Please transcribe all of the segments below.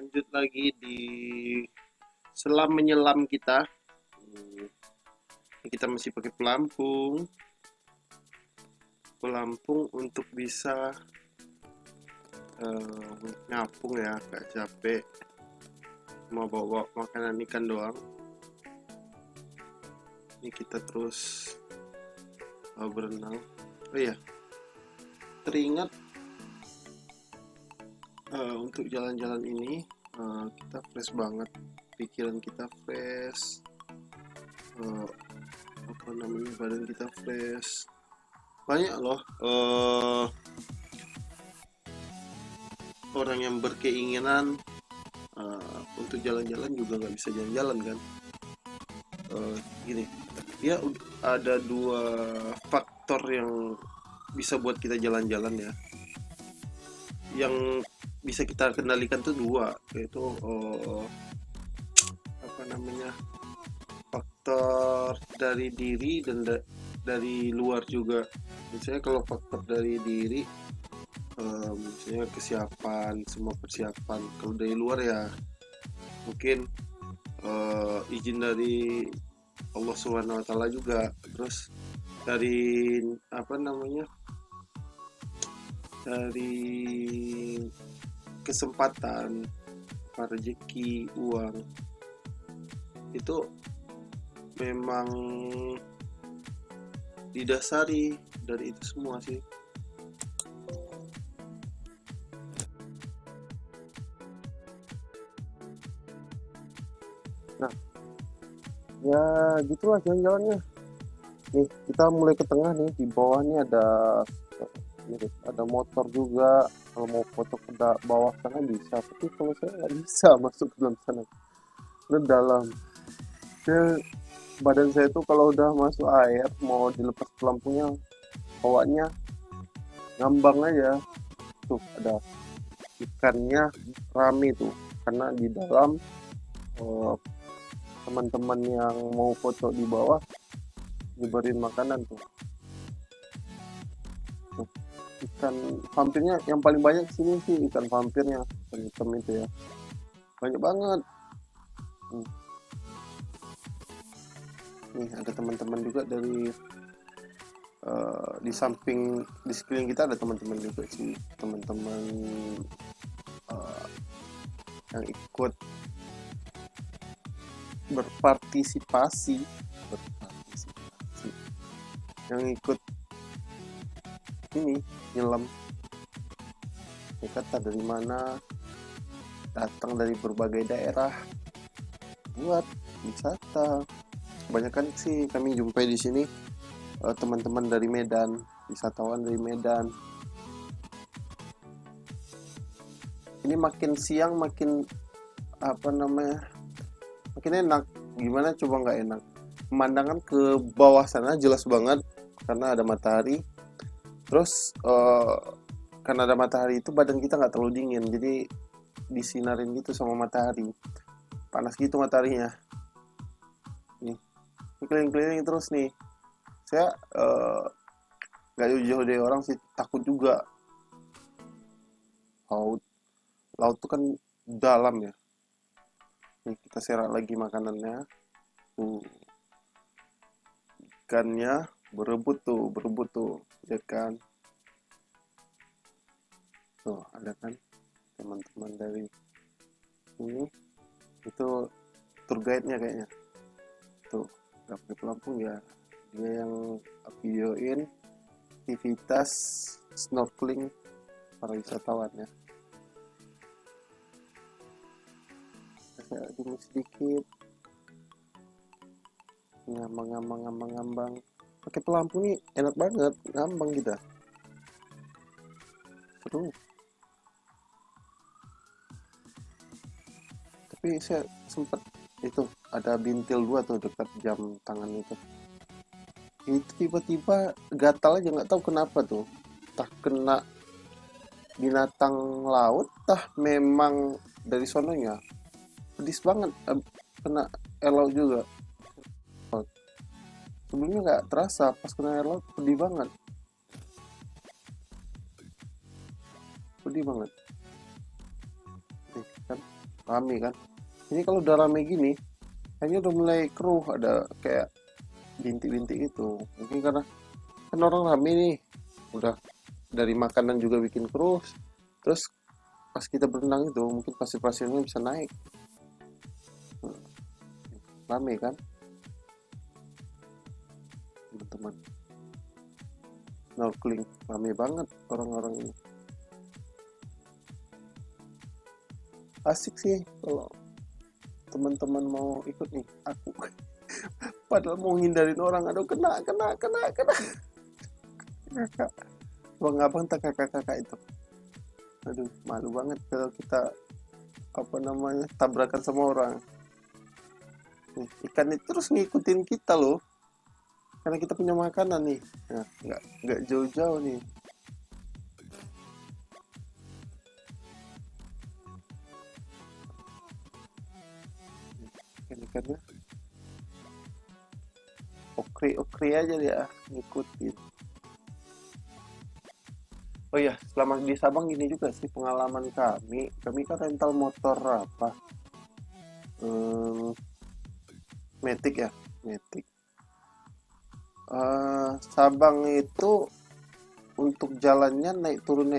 lanjut lagi di selam menyelam kita. Kita masih pakai pelampung untuk bisa ngapung ya, gak capek. Mau bawa makanan ikan doang. Ini kita terus berenang. Oh iya, teringat untuk jalan-jalan ini kita fresh banget, pikiran kita fresh, badan kita fresh. Banyak loh orang yang berkeinginan untuk jalan-jalan juga nggak bisa jalan-jalan kan. Gini ya, ada dua faktor yang bisa buat kita jalan-jalan ya, yang bisa kita kendalikan tuh dua, yaitu faktor dari diri dan dari luar juga. Misalnya kalau faktor dari diri, misalnya kesiapan, semua persiapan. Kalau dari luar ya mungkin izin dari Allah Subhanahu Wa Taala juga. Terus dari dari kesempatan, rezeki, uang, itu memang didasari dari itu semua sih. Nah, ya gitulah jalan-jalannya. Nih, kita mulai ke tengah nih, di bawah nih ada motor juga. Kalau mau foto ke bawah sana bisa, tapi kalau saya nggak bisa masuk ke dalam sana, ke dalam. Ya, badan saya tuh kalau udah masuk air, mau dilepas pelampungnya, bawahnya ngambang aja. Tuh ada ikannya rame tuh, karena di dalam eh, teman-teman yang mau foto di bawah nyebarin makanan tuh. Ikan vampirnya yang paling banyak sini sih, ikan vampirnya, ikan hitam itu ya, banyak banget. Nih ada teman-teman juga dari di samping, di sekeliling kita ada teman-teman juga sih, teman-teman yang ikut berpartisipasi, yang ikut ini nyelam. Mereka dari mana, datang dari berbagai daerah buat wisata. Kebanyakan sih kami jumpai di sini teman-teman dari Medan, wisatawan dari Medan. Ini makin siang makin makin enak. Gimana coba nggak enak? Pemandangan ke bawah sana jelas banget karena ada matahari. Terus karena ada matahari itu badan kita nggak terlalu dingin, jadi disinarin gitu sama matahari. Panas gitu mataharinya. Nih, keliling-keliling terus nih. Saya nggak jauh-jauh dari orang sih, takut juga. Laut tuh kan dalam ya. Nih, kita serak lagi makanannya. Ikannya berebut tuh, lihat kan? Tuh, ada kan teman-teman dari ini, itu tour guide-nya kayaknya. Tuh, nggak pakai pelampung ya. Dia yang videoin aktivitas snorkeling para wisatawan ya. Saya zoom sedikit, ngambang pakai pelampung nih enak banget, ngambang kita, seru. Tapi saya sempet itu ada bintil 2 tuh dekat jam tangan itu tiba-tiba gatal aja, nggak tahu kenapa tuh, entah kena binatang laut, entah memang dari sononya pedis banget. Kena air laut juga, sebelumnya nggak terasa, pas kena air laut pedih banget nih kan. rame kan. Ini kalau udah rame gini kayaknya udah mulai keruh, ada kayak bintik-bintik gitu, mungkin karena kan orang rame nih, udah dari makanan juga bikin keruh, terus pas kita berenang itu mungkin pasir-pasirnya bisa naik. Rame kan teman-teman, snorkeling rame banget orang-orang ini. Asik sih kalau teman-teman mau ikut nih aku. Padahal mau hindarin orang, aduh kena kakak, abang-abang tak kakak-kakak itu, aduh malu banget kalau kita apa namanya tabrakan sama orang. Ikan itu terus ngikutin kita loh, karena kita punya makanan nih. Nah, nggak jauh-jauh nih. Ikan-ikannya okre aja dia ngikutin. Oh iya, selama di Sabang gini juga sih pengalaman kami. Kami kan rental motor apa? Hmm, Matic ya, Matic. Sabang itu untuk jalannya naik turun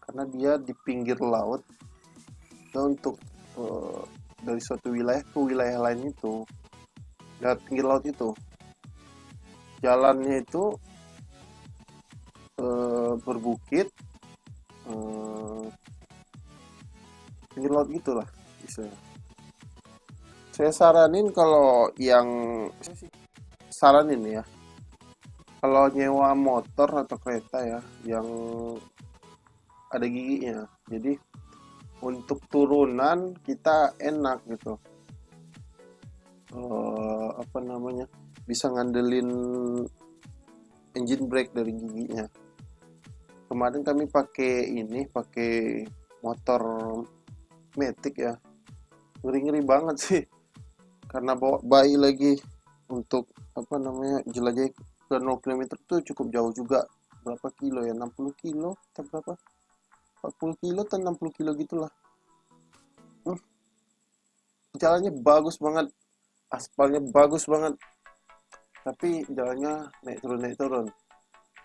karena dia di pinggir laut. Dan untuk eh, dari suatu wilayah ke wilayah lain itu dari pinggir laut itu jalannya itu berbukit, eh, pinggir laut gitulah istilahnya. Saya saranin kalau yang saranin ya, kalau nyewa motor atau kereta ya yang ada giginya, jadi untuk turunan kita enak gitu. Apa namanya, bisa ngandelin engine brake dari giginya. Kemarin kami pakai motor Matic ya, ngeri-ngeri banget sih karena bawa bayi lagi. Untuk apa namanya jelajah ke 0 km tuh cukup jauh juga, berapa kilo ya, 60 kilo atau berapa, 40 kilo atau 60 kilo gitulah. Hmm, Jalannya bagus banget, aspalnya bagus banget, tapi jalannya naik turun.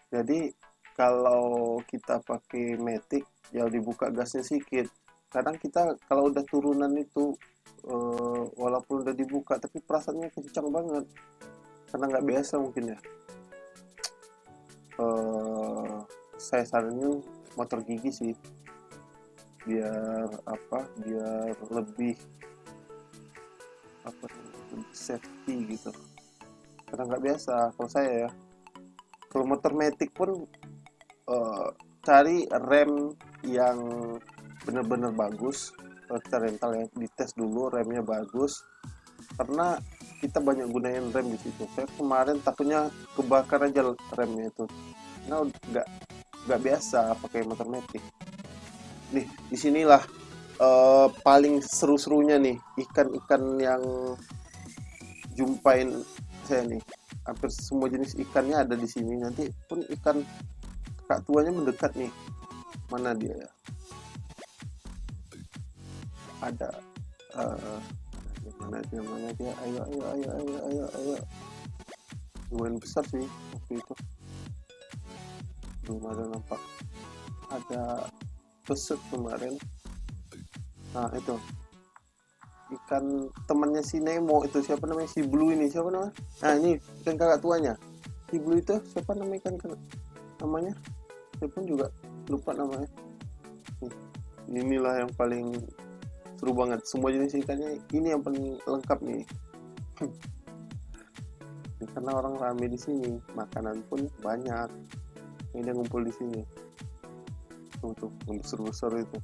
Jadi kalau kita pakai Matic ya dibuka gasnya sedikit. Kadang kita kalau udah turunan itu walaupun udah dibuka tapi perasaannya kencang banget karena nggak biasa mungkin ya. Eh, saya saranin motor gigi sih, biar apa, biar lebih apa, lebih safety gitu. Karena nggak biasa kalau saya ya. Kalau motor Matic pun eh, cari rem yang bener-bener bagus. Kalau kita rental ya dites dulu remnya bagus, karena kita banyak gunain rem di situ. Saya kemarin takutnya kebakar aja remnya itu, nah nggak biasa pakai motor Matic. Nih disinilah paling seru-serunya nih, ikan-ikan yang jumpain saya nih. Hampir semua jenis ikannya ada di sini. Nanti pun ikan kak tuanya mendekat nih. Mana dia ya? Ada. eh, mana dia? Ayo. Lumayan besar sih waktu itu. Belum ada nampak. Ada besut kemarin. Nah itu ikan temannya si Nemo itu, siapa namanya, si Blue ini, siapa namanya, nah ini ikan kakak tuanya si Blue itu, siapa namanya ikan namanya, saya pun juga lupa namanya. Inilah yang paling seru banget, semua jenis ikannya ini yang paling lengkap nih. Karena orang rame di sini, makanan pun banyak, ini ngumpul di sini. Tuh yang besar-besar itu.